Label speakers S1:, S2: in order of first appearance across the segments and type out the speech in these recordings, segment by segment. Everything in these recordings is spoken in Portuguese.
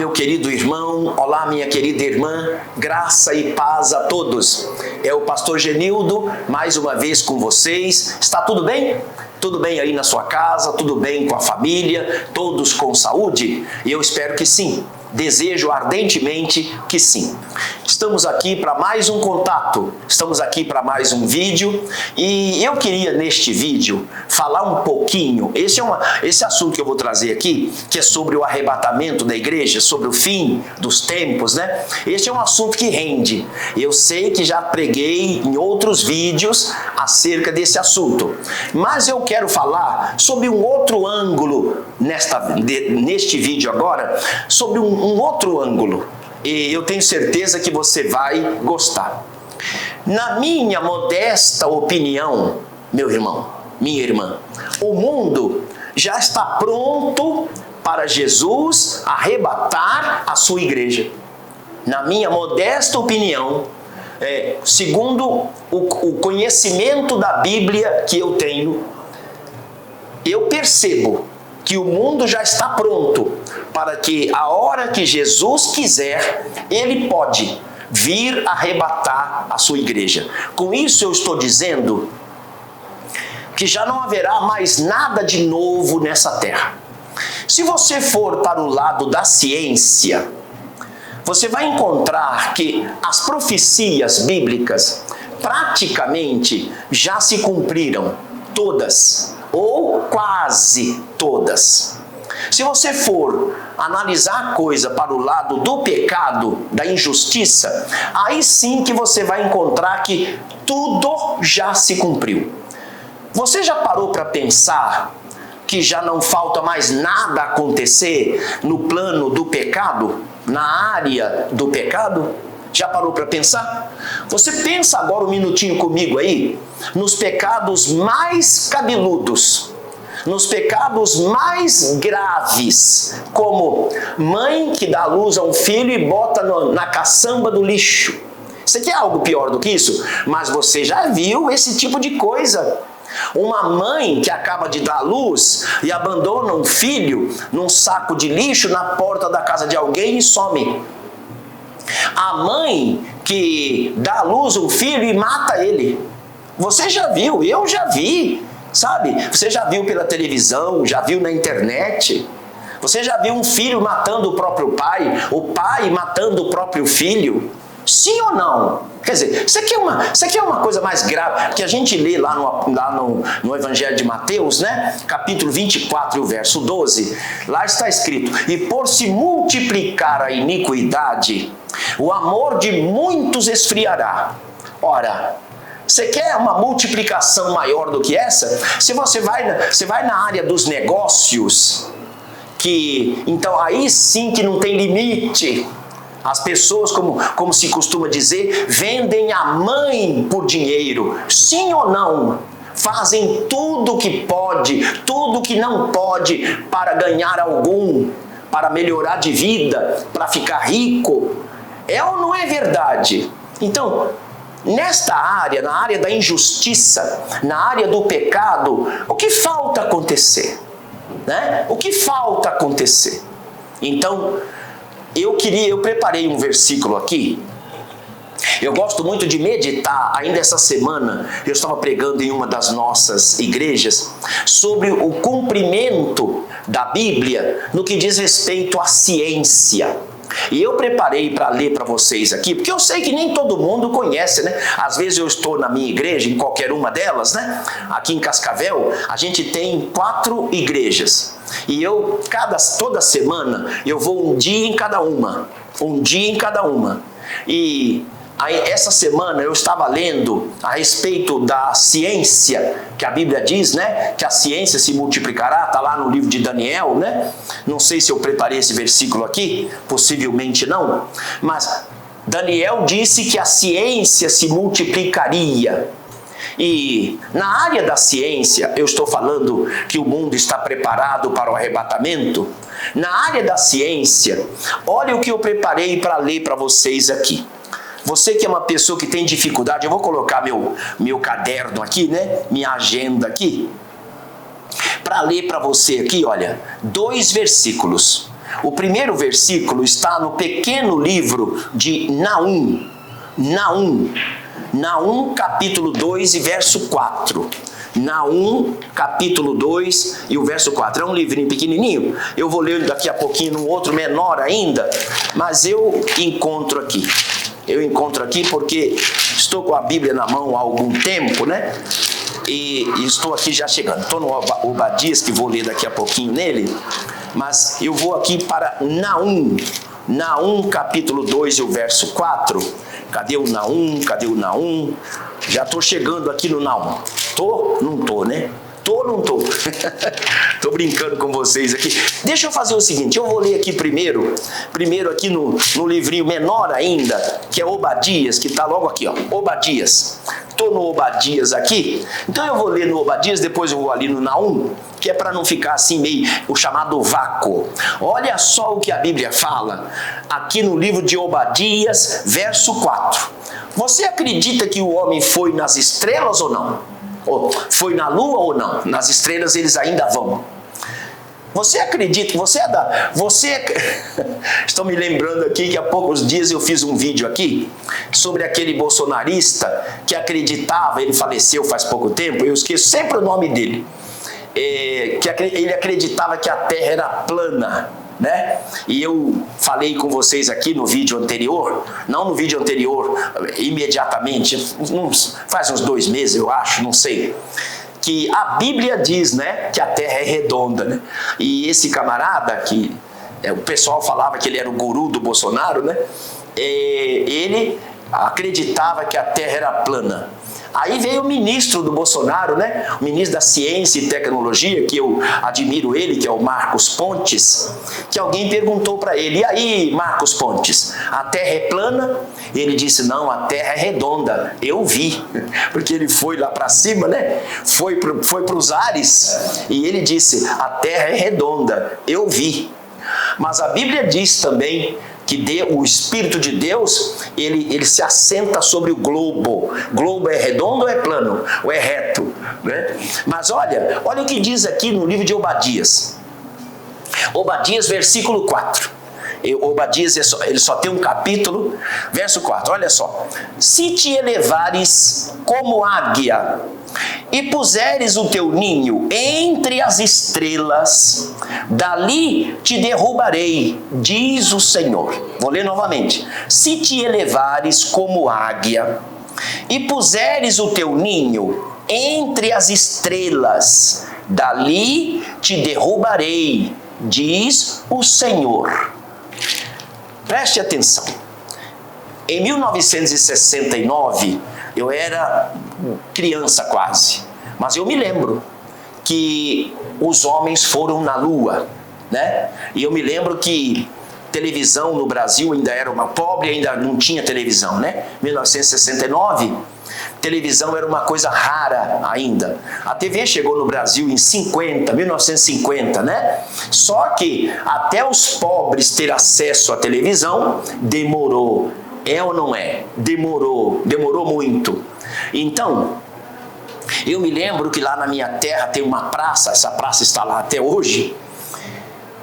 S1: meu querido irmão, olá, minha querida irmã, graça e paz a todos. É o pastor Genildo, mais uma vez com vocês. Está tudo bem? Tudo bem aí na sua casa? Tudo bem com a família? Todos com saúde? Eu espero que sim. Desejo ardentemente que sim. Estamos aqui para mais um contato, estamos aqui para mais um vídeo e eu queria neste vídeo falar um pouquinho, esse assunto que eu vou trazer aqui, que é sobre o arrebatamento da igreja, sobre o fim dos tempos, né? Este é um assunto que rende. Eu sei que já preguei em outros vídeos acerca desse assunto, mas eu quero falar sobre um outro ângulo neste vídeo agora, sobre um outro ângulo. E eu tenho certeza que você vai gostar. Na minha modesta opinião, meu irmão, minha irmã, o mundo já está pronto para Jesus arrebatar a sua igreja. Na minha modesta opinião, segundo o conhecimento da Bíblia que eu tenho, eu percebo que o mundo já está pronto para que a hora que Jesus quiser, Ele pode vir arrebatar a sua igreja. Com isso eu estou dizendo que já não haverá mais nada de novo nessa terra. Se você for para o lado da ciência, você vai encontrar que as profecias bíblicas praticamente já se cumpriram, todas, ou quase todas. Se você for analisar a coisa para o lado do pecado, da injustiça, aí sim que você vai encontrar que tudo já se cumpriu. Você já parou para pensar que já não falta mais nada acontecer no plano do pecado, na área do pecado? Já parou para pensar? Você pensa agora um minutinho comigo aí nos pecados mais cabeludos, nos pecados mais graves, como mãe que dá luz a um filho e bota na caçamba do lixo. Você quer algo pior do que isso? Mas você já viu esse tipo de coisa. Uma mãe que acaba de dar luz e abandona um filho num saco de lixo na porta da casa de alguém e some. A mãe que dá à luz um filho e mata ele. Você já viu, eu já vi, sabe? Você já viu pela televisão, já viu na internet. Você já viu um filho matando o próprio pai, o pai matando o próprio filho? Sim ou não? Quer dizer, isso aqui é uma coisa mais grave, que a gente lê lá no Evangelho de Mateus, né? Capítulo 24 e o verso 12, lá está escrito: e por se multiplicar a iniquidade, o amor de muitos esfriará. Ora, você quer uma multiplicação maior do que essa? Se você vai na área dos negócios, então aí sim que não tem limite. As pessoas, como se costuma dizer, vendem a mãe por dinheiro. Sim ou não? Fazem tudo que pode, tudo que não pode para ganhar algum, para melhorar de vida, para ficar rico. É ou não é verdade? Então, nesta área, na área da injustiça, na área do pecado, o que falta acontecer? Né? O que falta acontecer? Então, eu preparei um versículo aqui. Eu gosto muito de meditar. Ainda essa semana eu estava pregando em uma das nossas igrejas sobre o cumprimento da Bíblia no que diz respeito à ciência. E eu preparei para ler para vocês aqui, porque eu sei que nem todo mundo conhece, né? Às vezes eu estou na minha igreja, em qualquer uma delas, né? Aqui em Cascavel, a gente tem 4 igrejas. E toda semana, eu vou um dia em cada uma. E aí, essa semana eu estava lendo a respeito da ciência, que a Bíblia diz, né? Que a ciência se multiplicará, está lá no livro de Daniel, né? Não sei se eu preparei esse versículo aqui, possivelmente não, mas Daniel disse que a ciência se multiplicaria. E na área da ciência, eu estou falando que o mundo está preparado para o arrebatamento. Na área da ciência, olha o que eu preparei para ler para vocês aqui. Você que é uma pessoa que tem dificuldade, eu vou colocar meu caderno aqui, né? Minha agenda aqui, para ler para você aqui, olha, 2 versículos. O primeiro versículo está no pequeno livro de Naum. Naum capítulo 2 e verso 4. Naum, capítulo 2 e o verso 4. É um livrinho pequenininho. Eu vou ler daqui a pouquinho num outro menor ainda, mas eu encontro aqui. Eu encontro aqui porque estou com a Bíblia na mão há algum tempo, né? E estou aqui já chegando. Estou no Obadias, que vou ler daqui a pouquinho nele, mas eu vou aqui para Naum. Naum, capítulo 2 e o verso 4. Cadê o Naum? Cadê o Naum? Já estou chegando aqui no Naum. Tô? Não tô, né? Tô, não tô. Tô brincando com vocês aqui. Deixa eu fazer o seguinte, eu vou ler aqui primeiro aqui no livrinho menor ainda, que é Obadias, que está logo aqui, ó. Obadias. Tô no Obadias aqui, então eu vou ler no Obadias, depois eu vou ali no Naum, que é para não ficar assim meio o chamado vácuo. Olha só o que a Bíblia fala aqui no livro de Obadias, verso 4. Você acredita que o homem foi nas estrelas ou não? Ou foi na lua ou não? Nas estrelas eles ainda vão. Você acredita? Estou me lembrando aqui que há poucos dias eu fiz um vídeo aqui sobre aquele bolsonarista que acreditava, ele faleceu faz pouco tempo, eu esqueço sempre o nome dele, que ele acreditava que a Terra era plana, né? E eu falei com vocês aqui no vídeo anterior, não no vídeo anterior imediatamente, faz uns 2 meses eu acho, não sei, que a Bíblia diz, né, que a Terra é redonda, né? E esse camarada, que o pessoal falava que ele era o guru do Bolsonaro, né? Ele acreditava que a Terra era plana. Aí veio o ministro do Bolsonaro, né? O ministro da Ciência e Tecnologia, que eu admiro ele, que é o Marcos Pontes, que alguém perguntou para ele: e aí, Marcos Pontes, a Terra é plana? Ele disse: não, a Terra é redonda. Eu vi, porque ele foi lá para cima, né? Foi para os ares, e ele disse: a Terra é redonda. Eu vi. Mas a Bíblia diz também que o Espírito de Deus, ele se assenta sobre o globo. Globo é redondo ou é plano? Ou é reto? Né? Mas olha o que diz aqui no livro de Obadias. Obadias, versículo 4. Obadias, ele só tem um capítulo, verso 4, olha só. Se te elevares como águia e puseres o teu ninho entre as estrelas, dali te derrubarei, diz o Senhor. Vou ler novamente. Se te elevares como águia e puseres o teu ninho entre as estrelas, dali te derrubarei, diz o Senhor. Preste atenção. Em 1969, eu era criança quase, mas eu me lembro que os homens foram na Lua, né? E eu me lembro que televisão no Brasil ainda era uma pobre, ainda não tinha televisão, né? 1969, televisão era uma coisa rara ainda. A TV chegou no Brasil em 1950, né? Só que até os pobres ter acesso à televisão demorou. É ou não é? Demorou muito. Então, eu me lembro que lá na minha terra tem uma praça, essa praça está lá até hoje,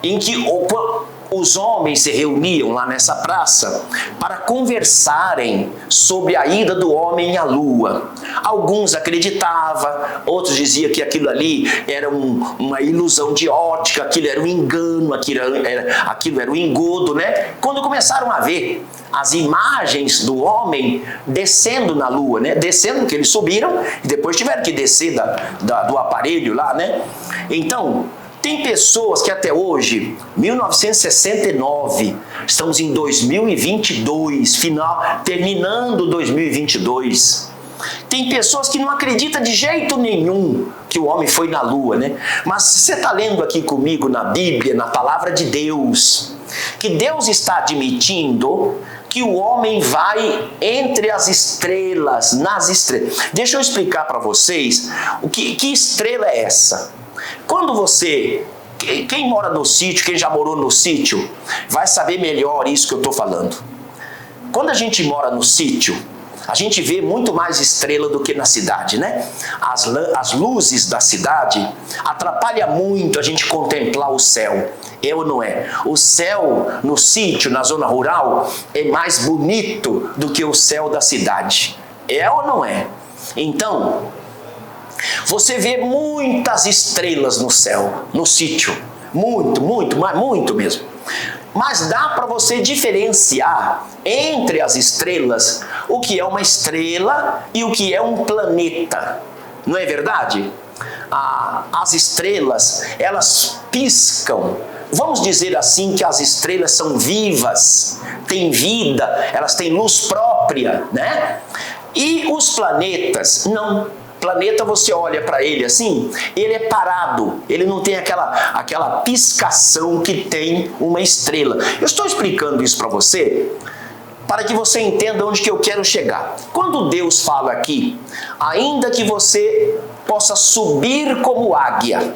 S1: em que os homens se reuniam lá nessa praça para conversarem sobre a ida do homem à lua. Alguns acreditavam, outros diziam que aquilo ali era uma ilusão de ótica, aquilo era um engano, aquilo era um engodo, né? Quando começaram a ver as imagens do homem descendo na lua, né? Descendo, porque eles subiram e depois tiveram que descer do aparelho lá, né? Então, tem pessoas que até hoje, 1969, estamos em 2022, terminando 2022. Tem pessoas que não acreditam de jeito nenhum que o homem foi na lua, né? Mas você está lendo aqui comigo na Bíblia, na palavra de Deus, que Deus está admitindo que o homem vai entre as estrelas, nas estrelas. Deixa eu explicar para vocês que estrela é essa. Quando quem mora no sítio, quem já morou no sítio, vai saber melhor isso que eu estou falando. Quando a gente mora no sítio, a gente vê muito mais estrela do que na cidade, né? As luzes da cidade atrapalham muito a gente contemplar o céu. É ou não é? O céu no sítio, na zona rural, é mais bonito do que o céu da cidade. É ou não é? Então, você vê muitas estrelas no céu, no sítio. Muito mesmo. Mas dá para você diferenciar entre as estrelas o que é uma estrela e o que é um planeta. Não é verdade? As estrelas, elas piscam. Vamos dizer assim que as estrelas são vivas, têm vida, elas têm luz própria, né? E os planetas, não. Planeta, você olha para ele assim, ele é parado, ele não tem aquela piscação que tem uma estrela. Eu estou explicando isso para você, para que você entenda onde que eu quero chegar. Quando Deus fala aqui, ainda que você possa subir como águia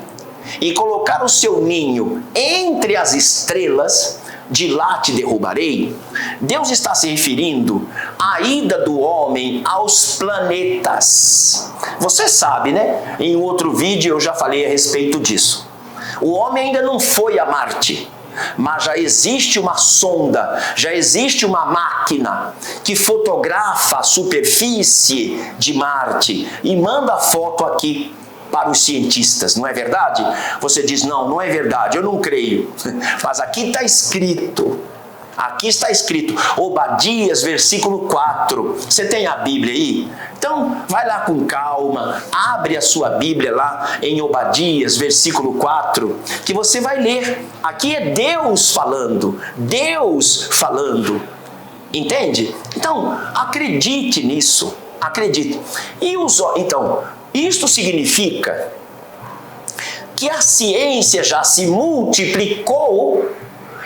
S1: e colocar o seu ninho entre as estrelas, de lá te derrubarei, Deus está se referindo à ida do homem aos planetas. Você sabe, né? Em um outro vídeo eu já falei a respeito disso. O homem ainda não foi a Marte, mas já existe uma sonda, já existe uma máquina que fotografa a superfície de Marte e manda a foto aqui para os cientistas, não é verdade? Você diz, não é verdade, eu não creio. Mas aqui está escrito, Obadias, versículo 4. Você tem a Bíblia aí? Então, vai lá com calma, abre a sua Bíblia lá em Obadias, versículo 4, que você vai ler. Aqui é Deus falando, entende? Então, acredite nisso, acredite. Então, isto significa que a ciência já se multiplicou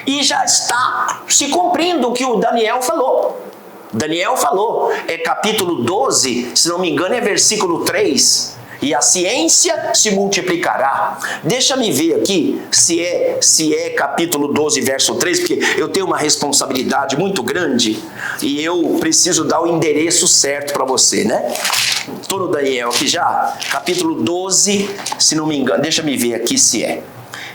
S1: e já está se cumprindo o que o Daniel falou. É capítulo 12, se não me engano é versículo 3. E a ciência se multiplicará. Deixa-me ver aqui se é capítulo 12, verso 3, porque eu tenho uma responsabilidade muito grande e eu preciso dar o endereço certo para você, né? Estou no Daniel aqui já, capítulo 12, se não me engano, deixa-me ver aqui se é.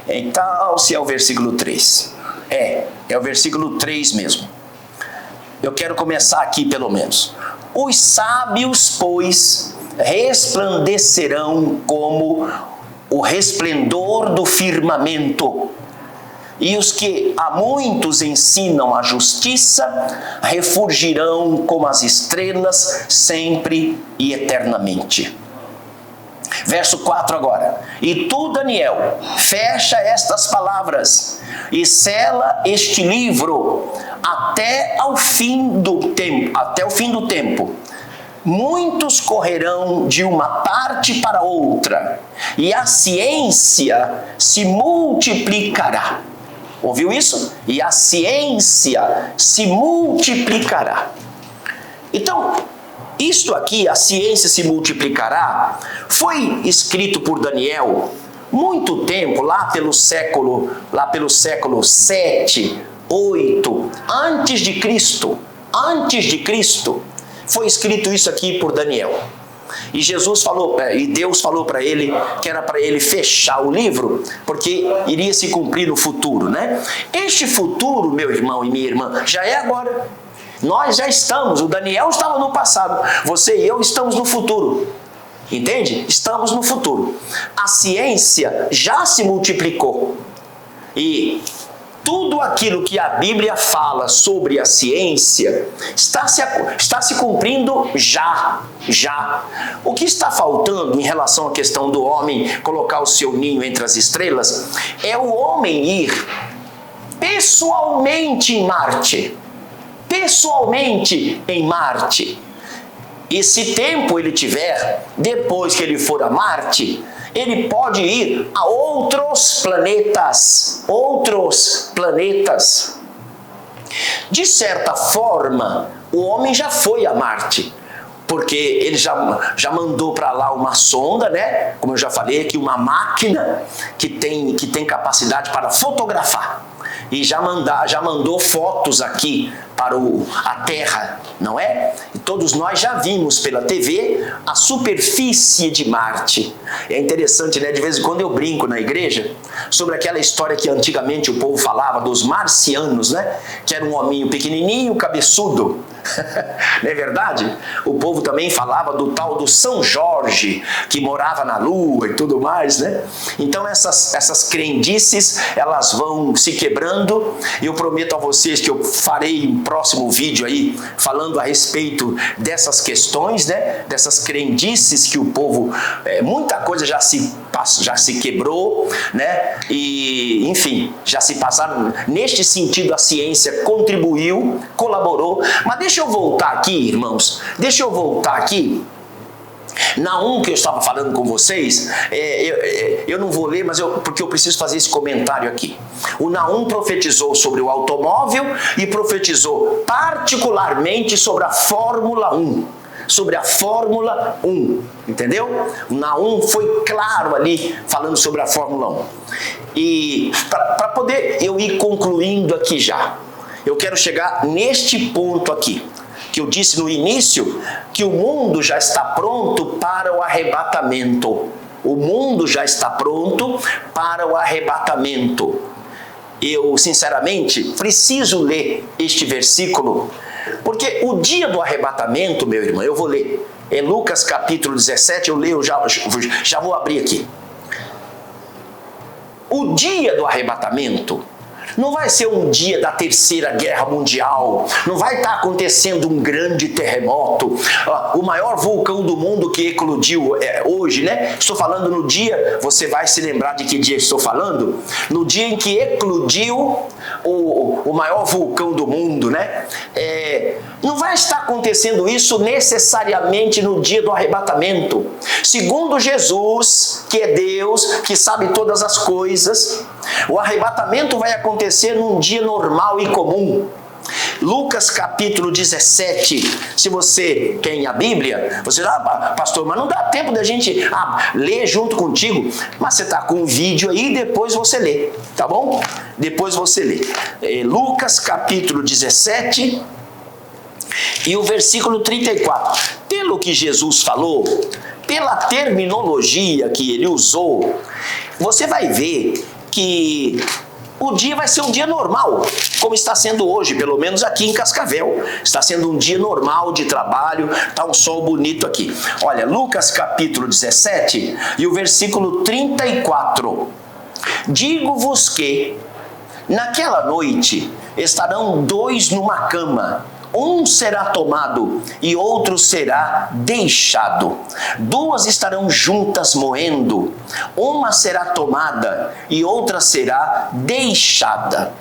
S1: Então, se é o versículo 3. É o versículo 3 mesmo. Eu quero começar aqui pelo menos. Os sábios, pois, resplandecerão como o resplendor do firmamento, e os que a muitos ensinam a justiça refulgirão como as estrelas sempre e eternamente. Verso 4 agora. E tu, Daniel, fecha estas palavras e sela este livro até o fim do tempo. Muitos correrão de uma parte para outra, e a ciência se multiplicará. Ouviu isso? E a ciência se multiplicará. Então, isto aqui, a ciência se multiplicará, foi escrito por Daniel muito tempo, lá pelo século 7, 8, antes de Cristo. Foi escrito isso aqui por Daniel. E Deus falou para ele que era para ele fechar o livro, porque iria se cumprir no futuro, né? Este futuro, meu irmão e minha irmã, já é agora. Nós já estamos, o Daniel estava no passado, você e eu estamos no futuro. Entende? Estamos no futuro. A ciência já se multiplicou. E tudo aquilo que a Bíblia fala sobre a ciência está se cumprindo já. O que está faltando em relação à questão do homem colocar o seu ninho entre as estrelas é o homem ir pessoalmente em Marte. E se tempo ele tiver, depois que ele for a Marte, ele pode ir a outros planetas. De certa forma, o homem já foi a Marte, porque ele já mandou para lá uma sonda, né? Como eu já falei aqui, uma máquina que tem capacidade para fotografar. E já mandou fotos aqui para a terra, não é? E todos nós já vimos pela TV a superfície de Marte. É interessante, né? De vez em quando eu brinco na igreja sobre aquela história que antigamente o povo falava dos marcianos, né? Que era um hominho pequenininho, cabeçudo. Não é verdade? O povo também falava do tal do São Jorge, que morava na lua e tudo mais, né? Então essas crendices, elas vão se quebrando, e eu prometo a vocês que eu farei um próximo vídeo aí, falando a respeito dessas questões, né? Dessas crendices que o povo, muita coisa já se quebrou, né? E, enfim, já se passaram. Neste sentido, a ciência contribuiu, colaborou. Mas deixa eu voltar aqui, irmãos. Deixa eu voltar aqui. Naum, que eu estava falando com vocês, eu não vou ler, porque eu preciso fazer esse comentário aqui. O Naum profetizou sobre o automóvel e profetizou particularmente sobre a Fórmula 1. Sobre a Fórmula 1, entendeu? O Naum foi claro ali, falando sobre a Fórmula 1. E para poder eu ir concluindo aqui já, eu quero chegar neste ponto aqui, que eu disse no início, que o mundo já está pronto para o arrebatamento. O mundo já está pronto para o arrebatamento. Eu, sinceramente, preciso ler este versículo, porque o dia do arrebatamento, meu irmão, eu vou ler. É Lucas capítulo 17, eu leio, já vou abrir aqui. O dia do arrebatamento não vai ser um dia da Terceira Guerra Mundial, não vai estar acontecendo um grande terremoto, o maior vulcão do mundo que eclodiu hoje, né? Estou falando no dia, você vai se lembrar de que dia estou falando? No dia em que eclodiu o maior vulcão do mundo, né? Não vai estar acontecendo isso necessariamente no dia do arrebatamento. Segundo Jesus, que é Deus, que sabe todas as coisas, o arrebatamento vai acontecer num dia normal e comum. Lucas capítulo 17, se você tem a Bíblia, você diz, pastor, mas não dá tempo da gente ler junto contigo. Mas você está com um vídeo aí, depois você lê, tá bom? Depois você lê. Lucas capítulo 17 e o versículo 34. Pelo que Jesus falou, pela terminologia que ele usou, você vai ver que o dia vai ser um dia normal, como está sendo hoje, pelo menos aqui em Cascavel. Está sendo um dia normal de trabalho, está um sol bonito aqui. Olha, Lucas capítulo 17 e o versículo 34. Digo-vos que naquela noite estarão dois numa cama, um será tomado e outro será deixado. Duas estarão juntas moendo, uma será tomada e outra será deixada.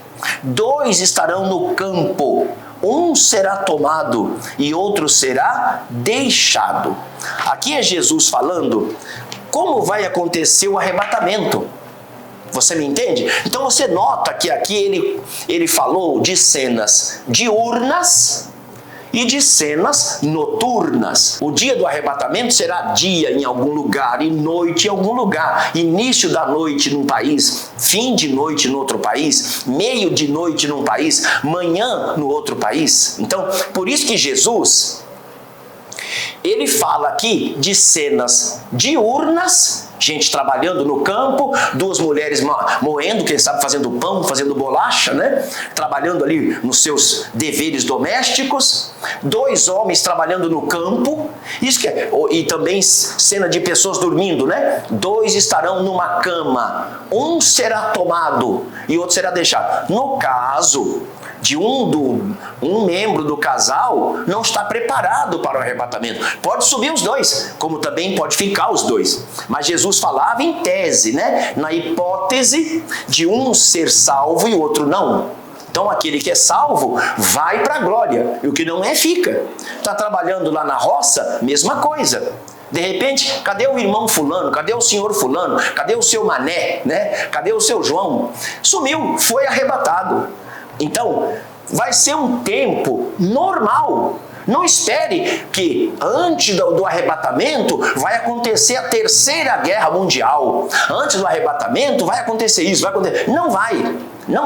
S1: Dois estarão no campo, um será tomado e outro será deixado. Aqui é Jesus falando como vai acontecer o arrebatamento. Você me entende? Então você nota que aqui ele falou de cenas diurnas e de cenas noturnas. O dia do arrebatamento será dia em algum lugar e noite em algum lugar. Início da noite num país, fim de noite no outro país, meio de noite num país, manhã no outro país. Então, por isso que Jesus, ele fala aqui de cenas diurnas, gente trabalhando no campo, duas mulheres moendo, quem sabe fazendo pão, fazendo bolacha, né? Trabalhando ali nos seus deveres domésticos. Dois homens trabalhando no campo, e também cena de pessoas dormindo, né? Dois estarão numa cama, um será tomado e outro será deixado. No caso de um membro do casal não está preparado para o arrebatamento. Pode subir os dois, como também pode ficar os dois. Mas Jesus falava em tese, né? Na hipótese de um ser salvo e o outro não. Então aquele que é salvo vai para a glória, e o que não é fica. Está trabalhando lá na roça, mesma coisa. De repente, cadê o irmão fulano? Cadê o senhor fulano? Cadê o seu Mané? Né? Cadê o seu João? Sumiu, foi arrebatado. Então, vai ser um tempo normal. Não espere que antes do arrebatamento vai acontecer a Terceira Guerra Mundial. Antes do arrebatamento vai acontecer isso, vai acontecer. Não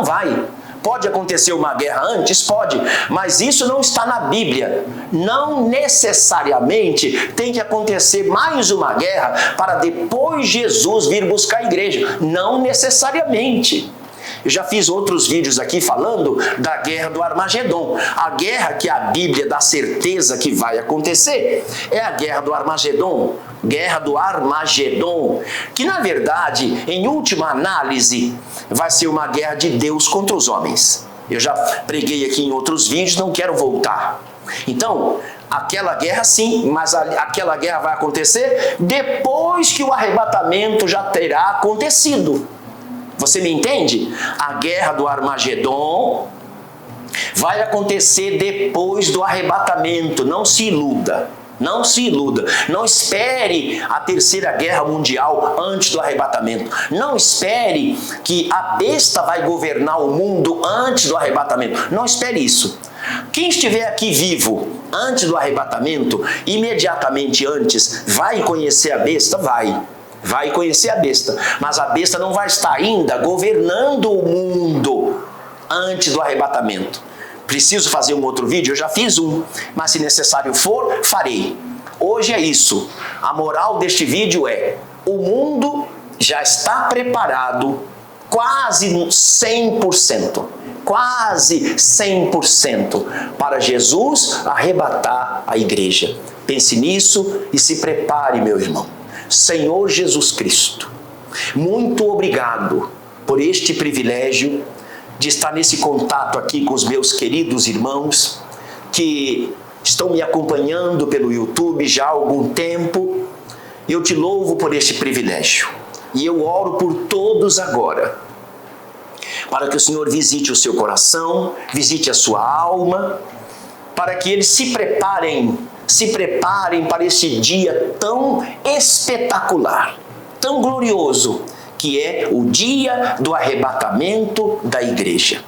S1: vai. Pode acontecer uma guerra antes? Pode, mas isso não está na Bíblia. Não necessariamente tem que acontecer mais uma guerra para depois Jesus vir buscar a igreja. Não necessariamente. Eu já fiz outros vídeos aqui falando da guerra do Armagedon. A guerra que a Bíblia dá certeza que vai acontecer é a guerra do Armagedon. Guerra do Armagedon, que na verdade, em última análise, vai ser uma guerra de Deus contra os homens. Eu já preguei aqui em outros vídeos, não quero voltar. Então, aquela guerra sim, mas aquela guerra vai acontecer depois que o arrebatamento já terá acontecido. Você me entende? A guerra do Armagedon vai acontecer depois do arrebatamento. Não se iluda. Não se iluda. Não espere a terceira guerra mundial antes do arrebatamento. Não espere que a besta vai governar o mundo antes do arrebatamento. Não espere isso. Quem estiver aqui vivo antes do arrebatamento, imediatamente antes, vai conhecer a besta? Vai conhecer a besta, mas a besta não vai estar ainda governando o mundo antes do arrebatamento. Preciso fazer um outro vídeo? Eu já fiz um, mas se necessário for, farei. Hoje é isso. A moral deste vídeo é: o mundo já está preparado quase 100%. Quase 100% para Jesus arrebatar a igreja. Pense nisso e se prepare, meu irmão. Senhor Jesus Cristo, muito obrigado por este privilégio de estar nesse contato aqui com os meus queridos irmãos que estão me acompanhando pelo YouTube já há algum tempo. Eu te louvo por este privilégio e eu oro por todos agora, para que o Senhor visite o seu coração, visite a sua alma, para que eles se preparem para esse dia tão espetacular, tão glorioso, que é o dia do arrebatamento da igreja.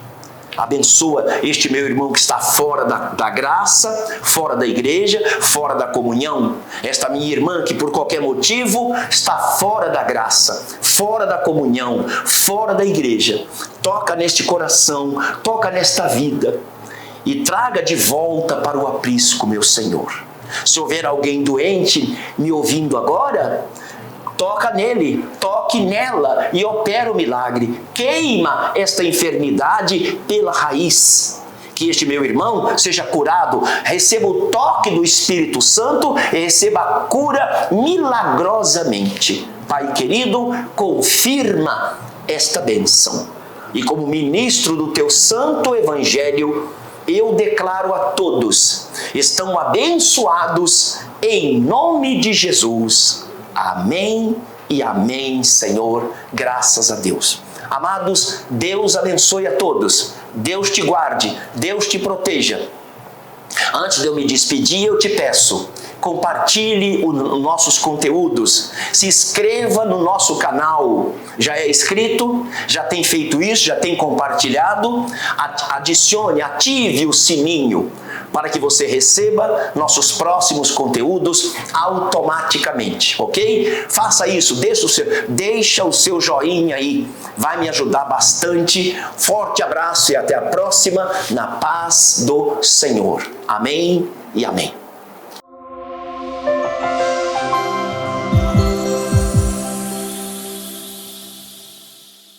S1: Abençoa este meu irmão que está fora da graça, fora da igreja, fora da comunhão. Esta minha irmã que por qualquer motivo está fora da graça, fora da comunhão, fora da igreja. Toca neste coração, toca nesta vida e traga de volta para o aprisco, meu Senhor. Se houver alguém doente me ouvindo agora, toca nele, toque nela e opera o milagre. Queima esta enfermidade pela raiz. Que este meu irmão seja curado, receba o toque do Espírito Santo e receba a cura milagrosamente. Pai querido, confirma esta bênção. E como ministro do teu santo evangelho, eu declaro a todos, estão abençoados em nome de Jesus. Amém e amém, Senhor, graças a Deus. Amados, Deus abençoe a todos, Deus te guarde, Deus te proteja. Antes de eu me despedir, eu te peço, compartilhe os nossos conteúdos, se inscreva no nosso canal. Já é inscrito? Já tem feito isso? Já tem compartilhado? Adicione, ative o sininho para que você receba nossos próximos conteúdos automaticamente, ok? Faça isso, deixa o seu joinha aí, vai me ajudar bastante. Forte abraço e até a próxima, na paz do Senhor. Amém e amém.